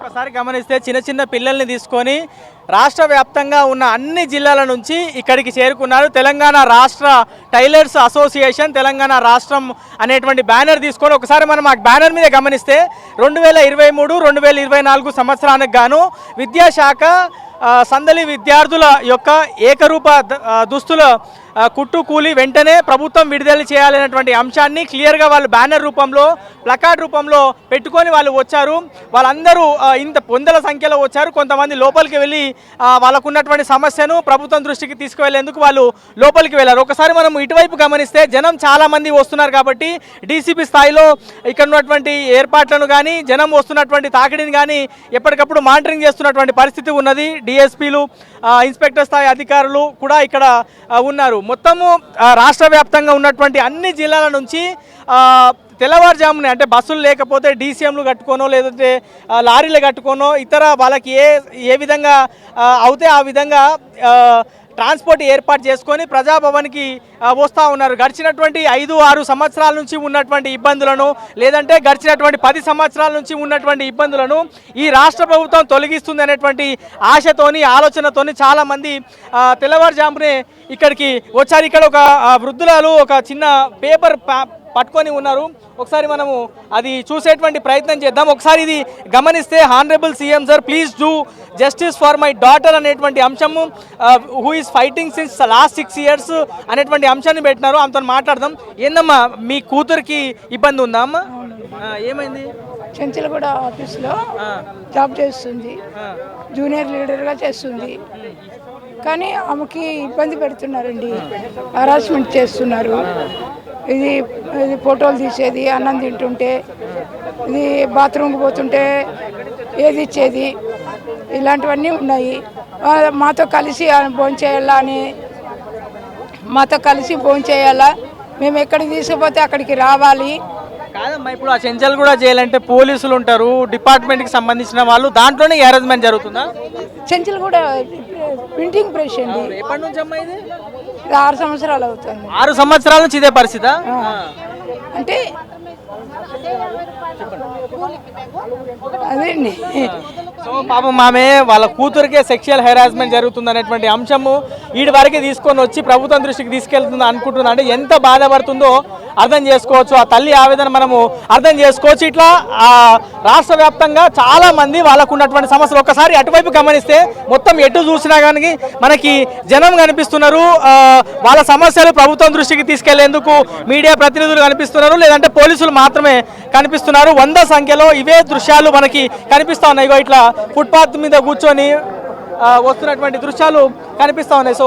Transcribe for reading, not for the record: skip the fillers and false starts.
ఒకసారి గమనిస్తే చిన్న చిన్న పిల్లల్ని తీసుకొని రాష్ట్ర వ్యాప్తంగా ఉన్న అన్ని జిల్లాల నుంచి ఇక్కడికి చేరుకున్నారు. తెలంగాణ రాష్ట్ర టైలర్స్ అసోసియేషన్ తెలంగాణ రాష్ట్రం అనేటువంటి బ్యానర్ తీసుకొని ఒకసారి మనం ఆ బ్యానర్ మీద గమనిస్తే 2023-2024 సంవత్సరానికి గాను విద్యాశాఖ సందలి విద్యార్థుల యొక్క ఏకరూప దుస్తుల కుట్టు కూలి వెంటనే ప్రభుత్వం విడుదల చేయాలనేటువంటి అంశాన్ని క్లియర్గా వాళ్ళు బ్యానర్ రూపంలో ప్లకార్డ్ రూపంలో పెట్టుకొని వాళ్ళు వచ్చారు. వాళ్ళందరూ ఇంత వందల సంఖ్యలో వచ్చారు. కొంతమంది లోపలికి వెళ్ళి వాళ్ళకు ఉన్నటువంటి సమస్యను ప్రభుత్వం దృష్టికి తీసుకువెళ్లేందుకు వాళ్ళు లోపలికి వెళ్ళారు. ఒకసారి మనం ఇటువైపు గమనిస్తే జనం చాలామంది వస్తున్నారు కాబట్టి డీసీపీ స్థాయిలో ఇక్కడ ఉన్నటువంటి ఏర్పాట్లను కానీ జనం వస్తున్నటువంటి తాకిడిని కానీ ఎప్పటికప్పుడు మానిటరింగ్ చేస్తున్నటువంటి పరిస్థితి ఉన్నది. డిఎస్పీలు ఇన్స్పెక్టర్ స్థాయి అధికారులు కూడా ఇక్కడ ఉన్నారు. మొత్తము రాష్ట్ర వ్యాప్తంగా ఉన్నటువంటి అన్ని జిల్లాల నుంచి తెల్లవారుజామునే అంటే బస్సులు లేకపోతే డీసీఎంలు కట్టుకోనో లేదంటే లారీలు కట్టుకోనో ఇతర వాళ్ళకి ఏ విధంగా అవుతే ఆ విధంగా ట్రాన్స్పోర్ట్ ఏర్పాటు చేసుకొని ప్రజాభవన్కి వస్తూ ఉన్నారు. గడిచినటువంటి 5-6 సంవత్సరాల నుంచి ఉన్నటువంటి ఇబ్బందులను లేదంటే గడిచినటువంటి 10 సంవత్సరాల నుంచి ఉన్నటువంటి ఇబ్బందులను ఈ రాష్ట్ర ప్రభుత్వం తొలగిస్తుంది అనేటువంటి ఆశతోని ఆలోచనతోని చాలామంది తెల్లవారుజామునే ఇక్కడికి వచ్చారు. ఇక్కడ ఒక వృద్ధురాలు ఒక చిన్న పేపర్ పట్టుకొని ఉన్నారు. ఒకసారి మనము అది చూసేటువంటి ప్రయత్నం చేద్దాం. ఒకసారి ఇది గమనిస్తే honourable CM sir please do justice for my daughter అనేటువంటి అంశము who is fighting since last 6 years అనేటువంటి అంశాన్ని పెట్టినారు. ఆమెతో మాట్లాడదాం. ఏందమ్మా మీ కూతురికి ఇబ్బంది ఉందా అమ్మా? ఏమైంది? చెంచలగూడ ఆఫీస్లో జాబ్ చేస్తుంది, జూనియర్ లీడర్గా చేస్తుంది. కానీ ఆమెకి ఇబ్బంది పెడుతున్నారండి, హరాస్మెంట్ చేస్తున్నారు. ఇది ఫోటోలు తీసేది, అన్నం తింటుంటే, ఇది బాత్రూమ్కి పోతుంటే ఏది ఇచ్చేది, ఇలాంటివన్నీ ఉన్నాయి. మాతో కలిసి భోంచేయాలా అని మాతో కలిసి భోంచేయాలా, మేము ఎక్కడికి తీసుకుపోతే అక్కడికి రావాలి. కాదమ్మా, ఇప్పుడు ఆ చెంచల్ కూడా చేయాలంటే పోలీసులు ఉంటారు, డిపార్ట్మెంట్కి సంబంధించిన వాళ్ళు, దాంట్లోనే హెరాస్మెంట్ జరుగుతుందా? చెంచల్ కూడా ప్రింటింగ్ ప్రెస్ అండి. ఎప్పటి నుంచి అమ్మా ఇది? 6 సంవత్సరాలు అవుతుంది. 6 సంవత్సరాల నుంచి ఇదే పరిస్థితి అంటే అదేండి. సో పాపం ఆమె వాళ్ళ కూతురికే సెక్షువల్ హెరాస్మెంట్ జరుగుతుంది అనేటువంటి అంశము వీడి వరకు తీసుకొని వచ్చి ప్రభుత్వం దృష్టికి తీసుకెళ్తుంది అనుకుంటున్నా. అంటే ఎంత బాధపడుతుందో అర్థం చేసుకోవచ్చు. ఆ తల్లి ఆవేదన మనము అర్థం చేసుకోవచ్చు. ఇట్లా రాష్ట్ర వ్యాప్తంగా చాలా మంది వాళ్ళకు ఉన్నటువంటి సమస్యలు ఒకసారి అటువైపు గమనిస్తే మొత్తం ఎటు చూసినా కానీ మనకి జనం కనిపిస్తున్నారు. వాళ్ళ సమస్యలు ప్రభుత్వం దృష్టికి తీసుకెళ్లేందుకు మీడియా ప్రతినిధులు కనిపిస్తున్నారు, లేదంటే పోలీసులు మాత్రమే కనిపిస్తున్నారు. 100 సంఖ్యలో ఇవే దృశ్యాలు మనకి కనిపిస్తా ఉన్నాయి. ఇట్లా ఫుట్పాత్ మీద కూర్చొని వస్తున్నటువంటి దృశ్యాలు కనిపిస్తా ఉన్నాయి. సో